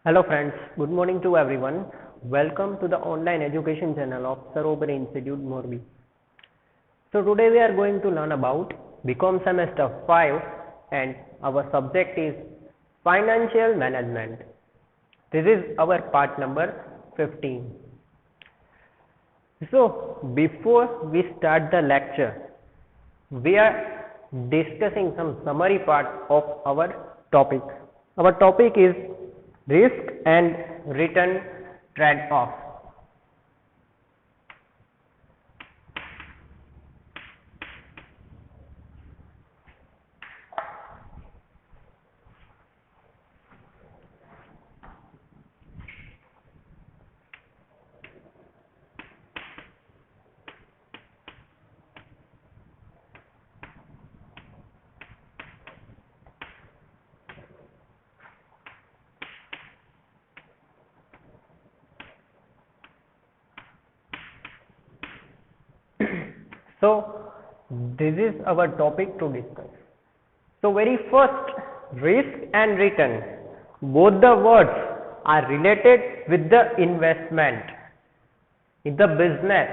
Hello friends, good morning to everyone. Welcome to the online education channel of Sarobar Institute Morbi. So today we are going to learn about BCom semester 5 and our subject is financial management. This is our part number 15. So before we start the lecture, we are discussing some summary part of our topic. Our topic is risk and return trade-off. So this is our topic to discuss. So very first, risk and return. Both the words are related with the investment. In the business,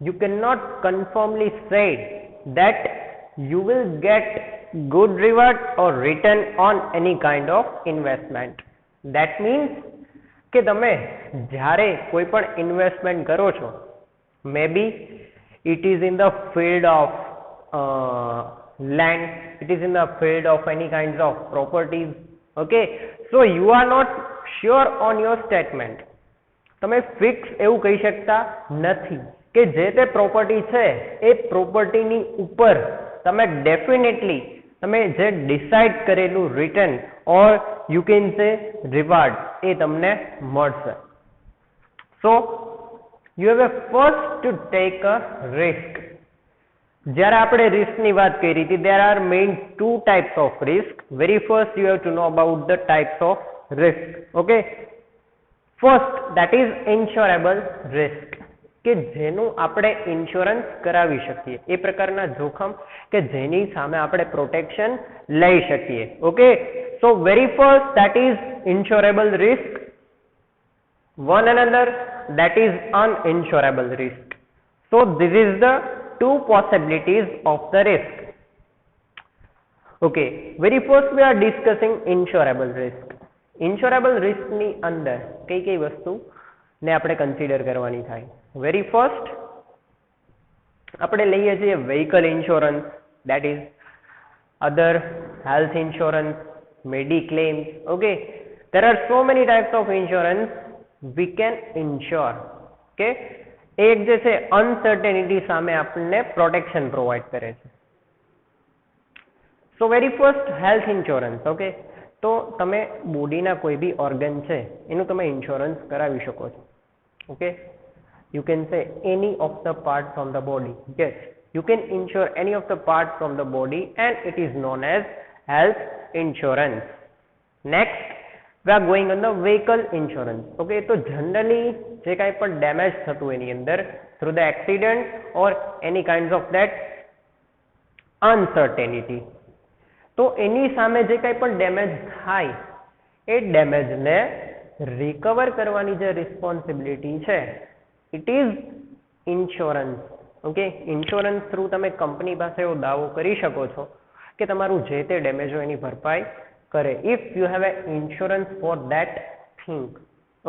you cannot confirmly say that you will get good reward or return on any kind of investment. That means કે તમે જ્યારે કોઈ પણ investment કરો છો, maybe it is in the field of land, it is in the field of any kinds of properties. Okay, so you are not sure on your statement. તમે fix એવું કહી શકતા નથી કે જે તે પ્રોપર્ટી છે એ પ્રોપર્ટીની ઉપર તમે ડેફિનેટલી તમે જે ડિસાઇડ કરેલું return or you can say reward એ તમને મળશે. સો you have a first to take a risk. જ્યારે આપણે રિસ્કની વાત કરી હતી, there are main two types of risk. Very first you have to know about the types of risk. Okay, first that is insurable risk, કે જેનું આપણે insurance કરાવી શકીએ, એ પ્રકારના જોખમ કે જેની સામે આપણે પ્રોટેક્શન લઈ શકીએ. Okay, so very first that is insurable risk. One another that is uninsurable risk. So this is the two possibilities of the risk. Okay, very first we are discussing insurable risk. Insurable risk ની અંદર કઈ કઈ વસ્તુ ને આપણે consider કરવાની થાય. Very first આપણે લઈએ છીએ vehicle insurance, that is other health insurance, mediclaims. Okay, there are so many types of insurance we can insure. કે એક જે છે અનસર્ટેનિટી સામે આપણને પ્રોટેક્શન પ્રોવાઈડ કરે છે. સો very first health insurance. Okay, તો તમે બોડીના કોઈ બી ઓર્ગન છે એનું તમે ઇન્સ્યોરન્સ કરાવી શકો છો. ઓકે, યુ કેન સે એની of the part from the body. Yes, you can ensure any of the part from the body and it is known as health insurance. Next we are going on the vehicle insurance. Okay, તો generally જે કાંઈ પણ damage થતું એની અંદર through the accident or any kinds of that uncertainty, તો એની સામે જે કાંઈ પણ ડેમેજ થાય એ ડેમેજને રિકવર કરવાની જે રિસ્પોન્સિબિલિટી છે it is insurance. Okay, insurance through તમે કંપની પાસે એવો દાવો કરી શકો છો કે તમારું જે તે ડેમેજ હોય એની ભરપાઈ કરે, if you have an insurance for that thing.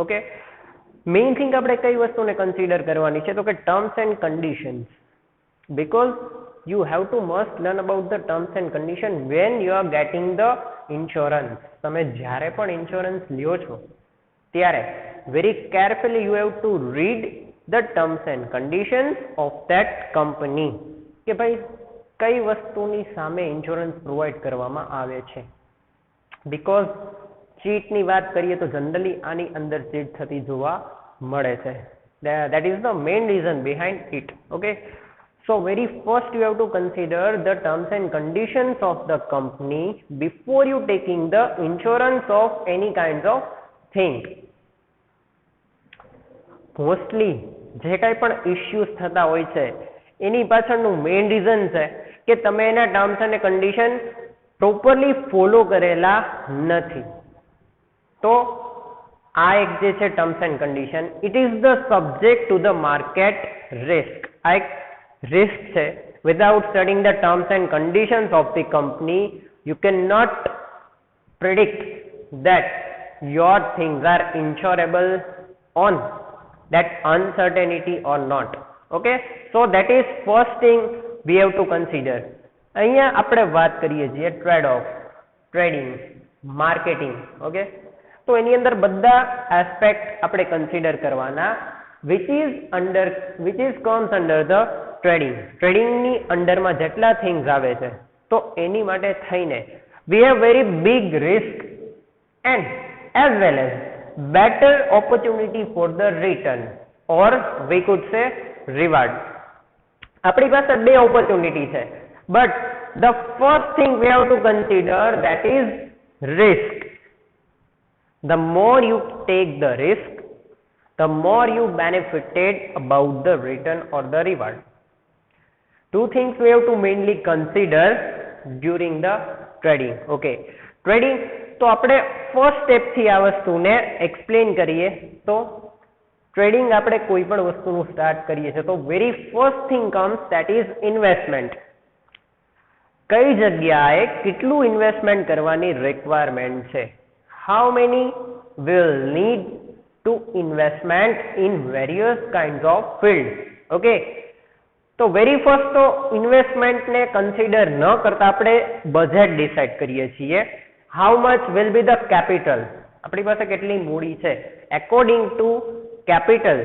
Okay, main thing આપણે કઈ વસ્તુને કન્સિડર કરવાની છે તો કે terms and conditions, because you have to must learn about the terms and condition when you are getting the insurance. તમે જ્યારે પણ ઇન્સ્યોરન્સ લ્યો છો ત્યારે very carefully you have to read the terms and conditions of that company, કે ભાઈ કઈ વસ્તુની સામે ઇન્સ્યોરન્સ પ્રોવાઈડ કરવામાં આવે છે. બીકોઝ ચીટની વાત કરીએ તો જનરલી આની અંદર ચીટ થતી જોવા મળે છે. That is the main reason behind it. Okay, so very first you have to consider the terms and conditions of the company before you taking the insurance of any kinds of thing. Mostly જે કાંઈ પણ issues થતા હોય છે એની પાછળનું main reason છે કે તમે એના ટર્મ્સ અને કન્ડિશન પ્રોપરલી ફોલો કરેલા નથી. તો આ એક જે છે terms and condition, it is the subject to the market risk. આ એક રિસ્ક છે. Without studying the terms and conditions of the company you can not predict that your things are insurable on that uncertainty or not. Okay, so that is first thing we have to consider. અહીંયા આપણે વાત કરીએ છીએ trade off, trading, marketing. Okay, તો એની અંદર બધા aspect આપણે consider કરવાના which is comes under the trading. ટ્રેડિંગની અંડરમાં જેટલા થિંગ્સ આવે છે તો એની માટે થઈને we have very big risk and as well as better opportunity for the return or we could say reward. આપણી પાસે બે ઓપોર્ચ્યુનિટી છે, but the first thing we have to consider that is risk. The more you take the risk, the more you benefited about the return or the reward. Two things we have to mainly consider during the trading. Okay, trading તો આપણે first સ્ટેપથી આ વસ્તુને explain કરીએ. તો trading આપણે કોઈ પણ વસ્તુનું સ્ટાર્ટ કરીએ છીએ તો very first thing comes that is investment. કઈ જગ્યાએ કેટલું ઇન્વેસ્ટમેન્ટ કરવાની રિક્વાયરમેન્ટ છે? How many will need to investment in various kind of field. Okay, તો વેરી ફર્સ્ટ તો ઇન્વેસ્ટમેન્ટને કન્સિડર ન કરતા આપણે બજેટ ડિસાઇડ કરીએ છીએ. How much will be the capital, આપણી પાસે કેટલી મૂડી છે. એકોર્ડિંગ ટુ કેપિટલ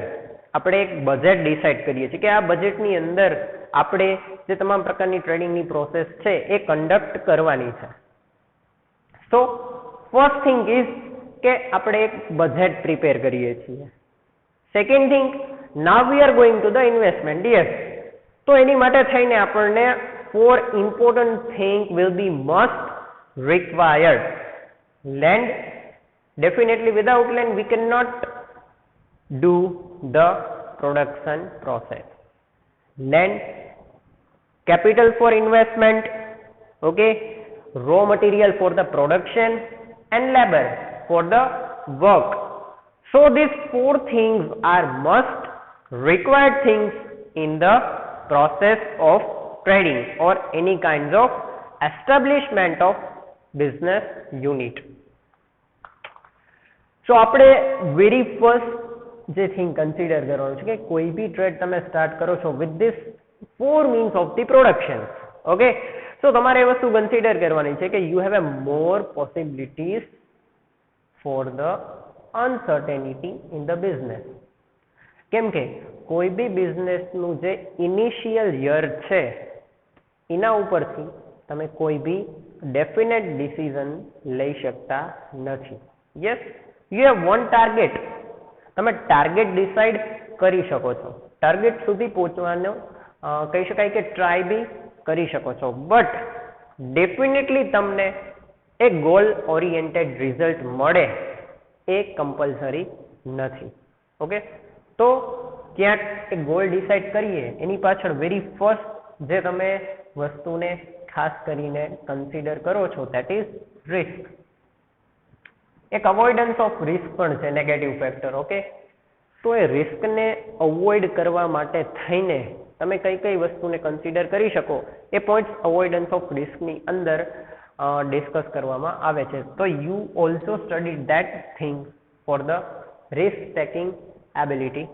આપણે એક બજેટ ડિસાઇડ કરીએ છીએ કે આ બજેટની અંદર આપણે જે તમામ પ્રકારની ટ્રેડિંગની પ્રોસેસ છે એ કન્ડક્ટ કરવાની છે. સો ફર્સ્ટ થિંગ ઇઝ કે આપણે એક બજેટ પ્રિપેર કરીએ છીએ. Second thing, now we are going to the investment. Yes, તો એની માટે થઈને આપણને 4 important thing will be must required. Land, definitely without land we can not do the production process. Land, capital for investment, okay, raw material for the production and labor for the work. So these 4 things are must required things in the process of trading or any kinds of establishment of business unit. So આપણે very first જે thing consider કરવાનું છે કે કોઈ બી trade તમે start કરો છો with this 4 means of the production. Okay, so તમારે એ વસ્તુ કન્સિડર કરવાની છે કે you have a more possibilities for the uncertainty in the business. કેમ કે કોઈ બી બિઝનેસનું જે ઇનિશિયલ યર છે એના ઉપરથી તમે કોઈ બી ડેફિનેટ ડિસિઝન લઈ શકતા નથી. Yes, you have one target. તમે ટાર્ગેટ ડિસાઇડ કરી શકો છો, ટાર્ગેટ સુધી પહોંચવાનો કહી શકાય કે ટ્રાય બી કરી શકો છો, બટ ડેફિનેટલી તમને એક ગોલ ઓરિએન્ટેડ રિઝલ્ટ મળે એ કમ્પલસરી નથી. ઓકે, તો ક્યાંક એક ગોલ ડિસાઇડ કરીએ એની પાછળ વેરી ફર્સ્ટ જે તમે વસ્તુને ખાસ કરીને કન્સિડર કરો છો ધેટ ઇઝ રિસ્ક. એક અવોઇડન્સ ઓફ રિસ્ક પણ છે, નેગેટિવ ફેક્ટર. ઓકે, તો એ રિસ્કને અવોઇડ કરવા માટે થઈને તમે કઈ કઈ વસ્તુને કન્સિડર કરી શકો એ પોઈન્ટ્સ અવોઇડન્સ ઓફ રિસ્કની અંદર ડિસ્કસ કરવામાં આવે છે. તો you also study that thing for the risk taking ability.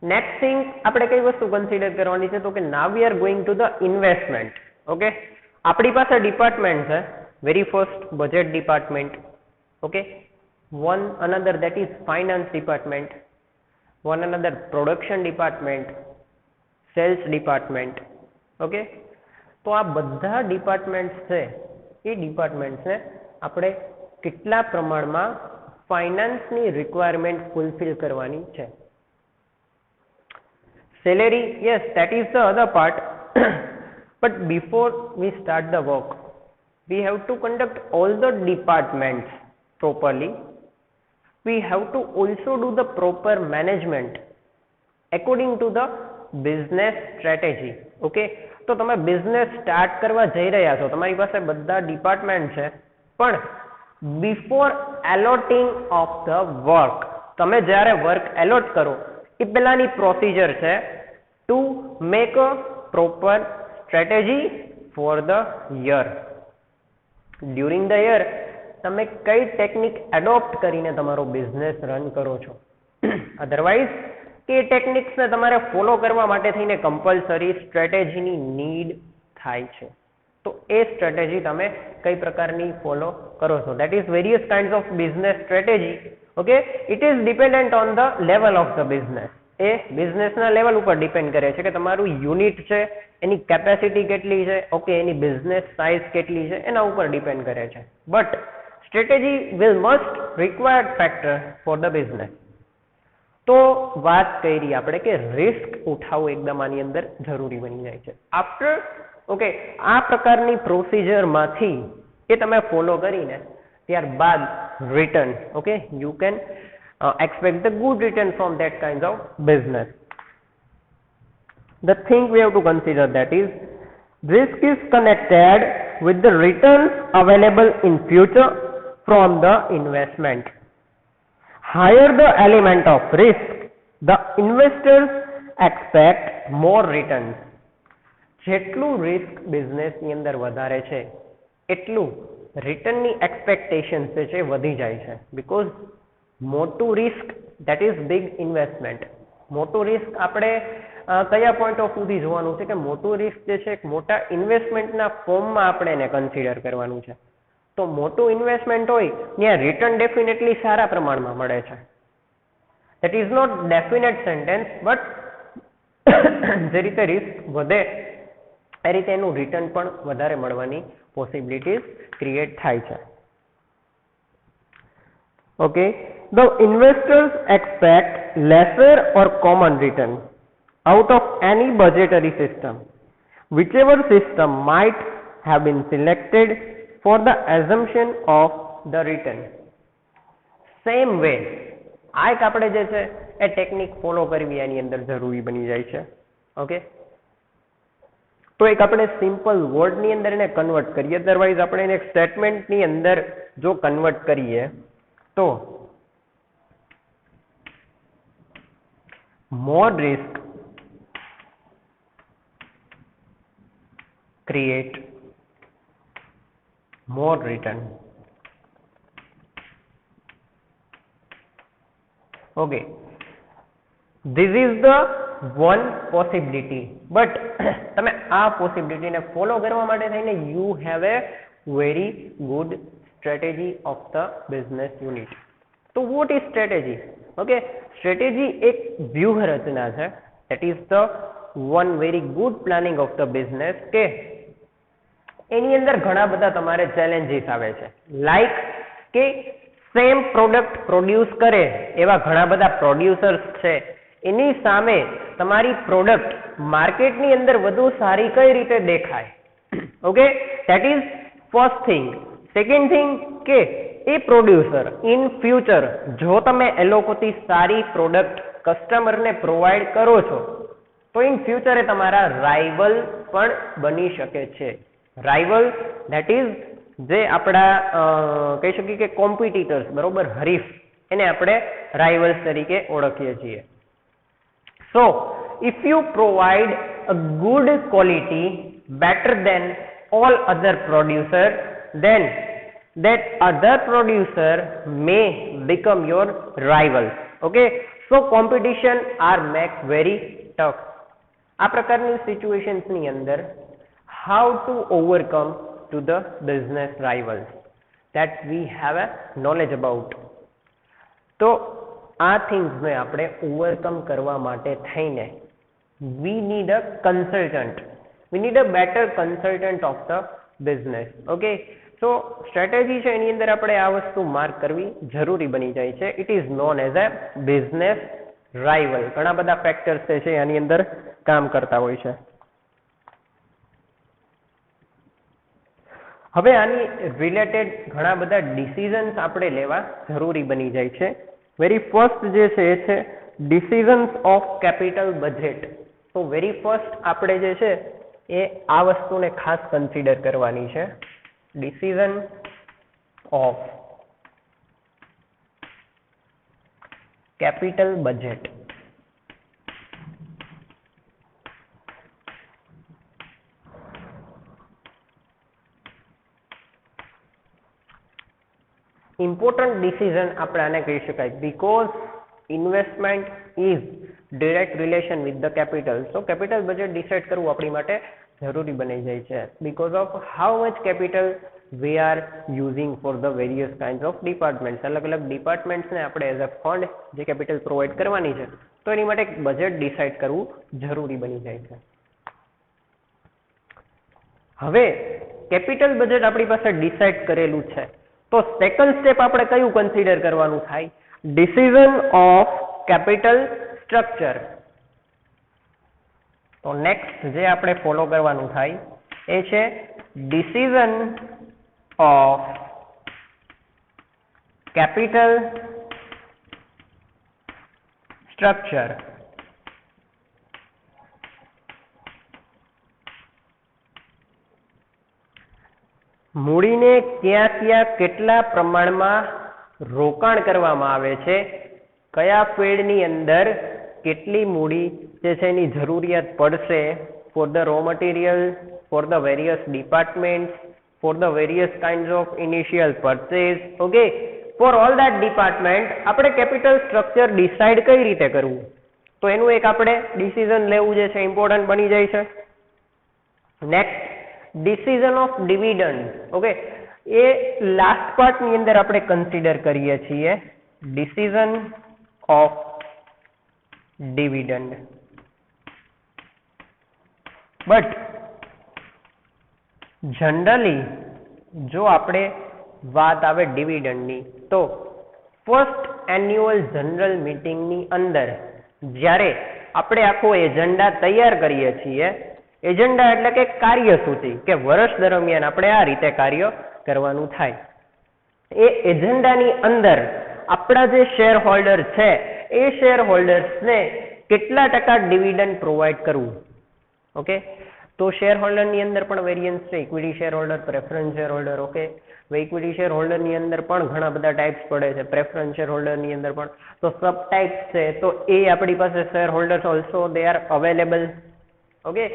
Next thing આપણે કઈ વસ્તુ કન્સિડર કરવાની છે તો કે now we are going to the investment. Okay, આપણી પાસે ડિપાર્ટમેન્ટ છે. Very first budget department. Okay, one another that is finance department, one another production department, sales department. Okay, તો આ બધા ડિપાર્ટમેન્ટ્સ છે એ ડિપાર્ટમેન્ટ્સને આપણે કેટલા પ્રમાણમાં ફાઇનાન્સની રિક્વાયરમેન્ટ ફુલફિલ કરવાની છે. Salary, yes, that is the other part. But before we start the work, we have to conduct all the departments properly. We have to also do the proper management according to the business strategy. Okay, તો તમે business start કરવા જઈ રહ્યા છો, તમારી પાસે બધા department છે, પણ બિફોર એલોટિંગ ઓફ ધ વર્ક. તમે જ્યારે વર્ક એલોટ કરો એ પહેલાની પ્રોસિજર છે to make a proper strategy for the year. During the year તમે કઈ ટેકનિક એડોપ્ટ કરીને તમારો બિઝનેસ રન કરો છો. અધરવાઇઝ એ ટેકનિક્સને તમારે ફોલો કરવા માટે થઈને કમ્પલસરી સ્ટ્રેટેજીની નીડ થાય છે. તો એ સ્ટ્રેટેજી તમે કઈ પ્રકારની ફોલો કરો છો. That is various kinds of business strategy. Okay, it is dependent on the level of the business. એ બિઝનેસના લેવલ ઉપર ડિપેન્ડ કરે છે કે તમારું યુનિટ છે એની કેપેસિટી કેટલી છે, ઓકે, એની બિઝનેસ સાઇઝ કેટલી છે, એના ઉપર ડિપેન્ડ કરે છે. But strategy will must required factor for the business. તો વાત કરી આપણે કે રિસ્ક ઉઠાવવું એકદમ આની અંદર જરૂરી બની જાય છે. આફ્ટર ઓકે, આ પ્રકારની પ્રોસિજરમાંથી એ તમે ફોલો કરીને ત્યારબાદ return, okay, you can expect the good return from that kind of business. The thing we have to consider that is risk is connected with the returns available in future from the investment. Higher the element of risk, the investors expect more returns. જેટલું risk બિઝનેસની અંદર વધારે છે એટલું રિટર્નની expectation છે વધી જાય છે. Because મોટું risk that is big investment. મોટું રિસ્ક આપણે કયા પોઈન્ટ ઓફ વ્યૂથી જોવાનું છે કે મોટું રિસ્ક જે છે એક મોટા ઇન્વેસ્ટમેન્ટના ફોર્મમાં આપણે એને કન્સિડર કરવાનું છે. તો મોટું ઇન્વેસ્ટમેન્ટ હોય ત્યાં રિટર્ન ડેફિનેટલી સારા પ્રમાણમાં મળે છે. That is not definite sentence, but જે રીતે રિસ્ક વધે એ રીતે એનું રિટર્ન પણ વધારે મળવાની પોસિબિલિટીઝ ક્રિએટ થાય છે. Okay, the investors expect lesser or common return out of any budgetary system, whichever system might have been selected for the assumption of the return. Same way, આ એક આપણે જે છે એ ટેકનિક ફોલો કરવી એની અંદર જરૂરી બની જાય છે. ઓકે, તો એક આપણે સિમ્પલ વર્ડની અંદર એને કન્વર્ટ કરીએ, અધરવાઇઝ આપણે એને સ્ટેટમેન્ટની અંદર જો કન્વર્ટ કરીએ તો more risk create more return. Okay, this is the one possibility, but તમે આ પોસિબિલિટીને ફોલો કરવા માટે થઈને you have a very good strategy of the business unit. So what is strategy? Okay, strategy એક વ્યૂહરચના છે. that is the one very good planning of the business કે એની અંદર ઘણા બધા તમારે ચેલેન્જીસ આવે છે. લાઈક કે સેમ પ્રોડક્ટ પ્રોડ્યુસ કરે એવા ઘણા બધા પ્રોડ્યુસર્સ છે, એની સામે તમારી પ્રોડક્ટ માર્કેટની અંદર વધુ સારી કઈ રીતે દેખાય. Okay, that is first thing. Second thing કે એ પ્રોડ્યુસર ઇન ફ્યુચર જો તમે એ લોકોથી સારી પ્રોડક્ટ કસ્ટમરને પ્રોવાઈડ કરો છો તો ઇન ફ્યુચર એ તમારા રાઇવલ પણ બની શકે છે. રાઇવલ ધેટ ઇઝ જે આપણા કહી શકીએ કે કોમ્પિટિટર્સ, બરોબર, હરીફ, એને આપણે રાઇવલ્સ તરીકે ઓળખીએ છીએ. So if you provide a good quality better than all other producer, then that other producer may become your rival. Okay, so competition are make very tough. આ પ્રકારની સિચ્યુએશન્સ ની અંદર how to overcome to the business rivals that we have a knowledge about. તો આ things ને આપણે overcome કરવા માટે થઈને we need a consultant, we need a better consultant of the business. Okay, તો સ્ટ્રેટેજી છે એની અંદર આપણે આ વસ્તુ માર્ક કરવી જરૂરી બની જાય છે. It is known as a business rival. ઘણા બધા ફેક્ટર્સ છે આની અંદર કામ કરતા હોય છે. હવે આની રિલેટેડ ઘણા બધા ડિસિઝન્સ આપણે લેવા જરૂરી બની જાય છે. વેરી ફર્સ્ટ જે છે એ છે ડિસિઝન્સ ઓફ કેપિટલ બજેટ. તો વેરી ફર્સ્ટ આપણે જે છે એ આ વસ્તુને ખાસ કન્સિડર કરવાની છે. Decision of capital budget. Important decision આપણે આને કહી શકાય because investment is direct relation with the capital. So capital budget decide કરવું આપણી માટે જરૂરી બની જાય છે because of how much capital we are using for the various kind of departments. અલગ અલગ ડિપાર્ટમેન્ટ્સને આપણે એઝ અ ફંડ જે કેપિટલ પ્રોવાઈડ કરવાની છે તો એની માટે એક બજેટ ડિસાઇડ કરવું જરૂરી બની જાય છે. હવે કેપિટલ બજેટ આપણી પાસે ડિસાઇડ કરેલું છે તો સેકન્ડ સ્ટેપ આપણે કયું કન્સિડર કરવાનું થાય? Decision of capital structure. તો નેક્સ્ટ જે આપણે ફોલો કરવાનું થાય એ છે ડિસિઝન ઓફ કેપિટલ સ્ટ્રક્ચર. મૂડીને ક્યાં ક્યાં કેટલા પ્રમાણમાં રોકાણ કરવામાં આવે છે, કયા ફિલ્ડની અંદર કેટલી મૂડી જે છે એની જરૂરિયાત પડશે for the raw material, for the various departments, for the various kind of initial purchase. Okay, for all that department આપણે કેપિટલ સ્ટ્રક્ચર ડિસાઇડ કઈ રીતે કરવું તો એનું એક આપણે ડિસિઝન લેવું જે છે ઇમ્પોર્ટન્ટ બની જાય છે. Next decision of dividend. Okay, એ લાસ્ટ પાર્ટની અંદર આપણે કન્સિડર કરીએ છીએ decision of dividend. But generally જો આપણે વાત આવે ડિવિડન્ડની તો ફર્સ્ટ એન્યુઅલ જનરલ મીટિંગની અંદર જ્યારે આપણે આખો એજન્ડા તૈયાર કરીએ છીએ, એજન્ડા એટલે કે કાર્યસૂચિ કે વર્ષ દરમિયાન આપણે આ રીતે કાર્ય કરવાનું થાય, એ એજન્ડાની અંદર આપણા જે શેર હોલ્ડર છે એ શેર હોલ્ડર્સને કેટલા ટકા ડિવિડન્ડ પ્રોવાઈડ કરવું. ઓકે, તો શેર હોલ્ડરની અંદર પણ વેરિયન્સ છે, equity share holder, preference share holder. Okay, equity share હોલ્ડરની અંદર પણ ઘણા બધા ટાઈપ્સ પડે છે, પ્રેફરન્સ શેર હોલ્ડરની અંદર પણ તો સબ ટાઈપ્સ છે, તો એ આપણી પાસે share holders also they are available. Okay,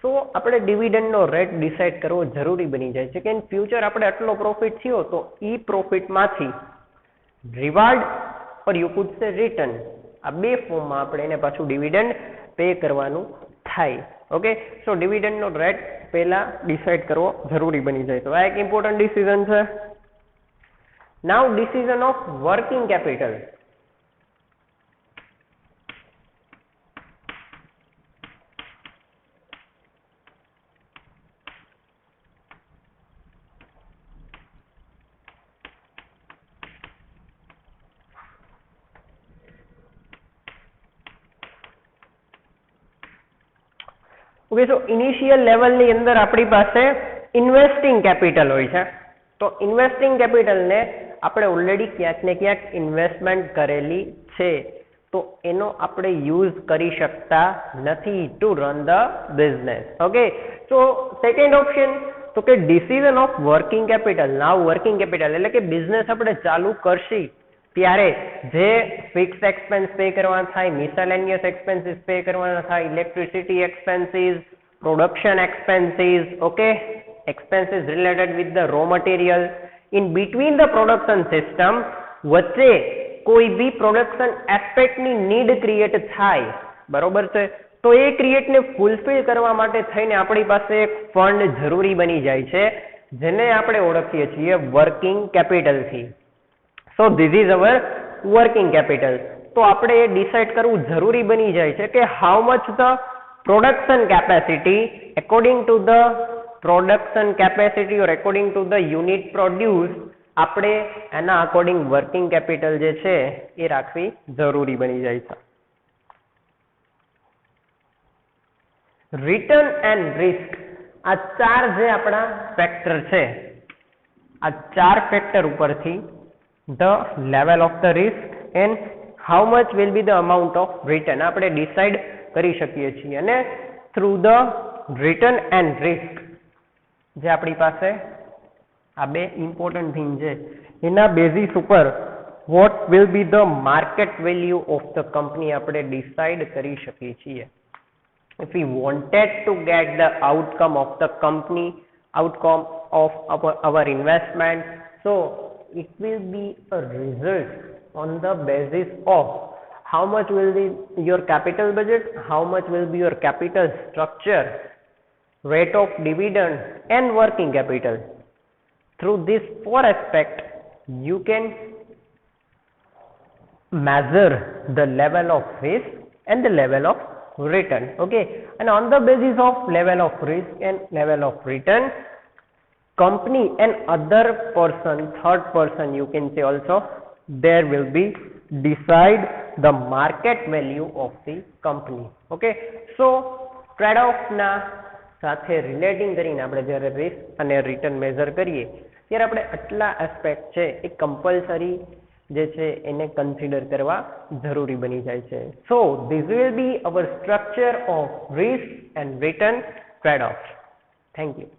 તો આપણે ડિવિડન્ડનો રેટ ડિસાઇડ કરવો જરૂરી બની જાય છે કે ઇન ફ્યુચર આપણે આટલો પ્રોફિટ થયો તો એ પ્રોફિટમાંથી રિવાર્ડ ઓર યુ કુડ સે રિટર્ન, આ બે ફોર્મમાં આપણે એને પાછું ડિવિડન્ડ પે કરવાનું થાય. ઓકે, સો ડિવિડન્ડનો રેટ પહેલા ડિસાઇડ કરવો જરૂરી બની જાય. તો આ એક ઇમ્પોર્ટન્ટ ડિસિઝન છે. Now decision of working capital. Okay, so initial લેવલની અંદર આપણી પાસે ઇન્વેસ્ટિંગ કેપિટલ હોય છે. તો ઇન્વેસ્ટિંગ કેપિટલને આપણે ઓલરેડી ક્યાંક ને ક્યાંક ઇન્વેસ્ટમેન્ટ કરેલી છે તો એનો આપણે યુઝ કરી શકતા નથી two run the business. Okay, so second option તો કે decision of working capital. Now working capital એટલે કે બિઝનેસ આપણે ચાલુ કરશી ત્યારે જે ફિક્સ એક્સપેન્સ પે કરવાના થાય, મિસેલેનિયસ એક્સપેન્સીસ પે કરવાના થાય, electricity expenses, production expenses, okay, expenses related with the raw material in between the production system, વચ્ચે કોઈ બી પ્રોડક્શન એસ્પેક્ટની નીડ ક્રિએટ થાય, બરોબર છે, તો એ ક્રિએટને ફૂલફિલ કરવા માટે થઈને આપણી પાસે એક ફંડ જરૂરી બની જાય છે જેને આપણે ઓળખીએ છીએ વર્કિંગ કેપિટલથી. So this is our working capital. તો આપણે એ ડિસાઇડ કરવું જરૂરી બની જાય છે કે how much the production capacity according to the production capacity or according to the unit produce, આપણે એના અકોર્ડિંગ વર્કિંગ કેપિટલ જે છે એ રાખવી જરૂરી બની જાય છે. રિટર્ન એન્ડ રિસ્ક, આ ચાર જે આપણા ફેક્ટર છે, આ ચાર ફેક્ટર ઉપરથી the level of the risk and how much will be the amount of return આપણે ડિસાઇડ કરી શકીએ છીએ. અને through the return and risk જે આપણી પાસે આ બે ઇમ્પોર્ટન્ટ થિંગ છે એના બેઝિસ ઉપર what will be the market value of the company આપણે decide કરી શકીએ છીએ. If we wanted to get the outcome of the company, outcome of our investment, so it will be a result on the basis of how much will be your capital budget, how much will be your capital structure, rate of dividend and working capital. Through these four aspects, you can measure the level of risk and the level of return. Okay, and on the basis of level of risk and level of return, company and other person, third person you can say also, there will be decide the market value of the company. Okay, so trade off ના સાથે relating કરીને આપણે જ્યારે risk અને return measure કરીએ ત્યારે આપણે આટલા એસ્પેક્ટ છે એ કમ્પલસરી જે છે એને કન્સિડર કરવા જરૂરી બની જાય છે. So this will be our structure of risk and return trade off. Thank you.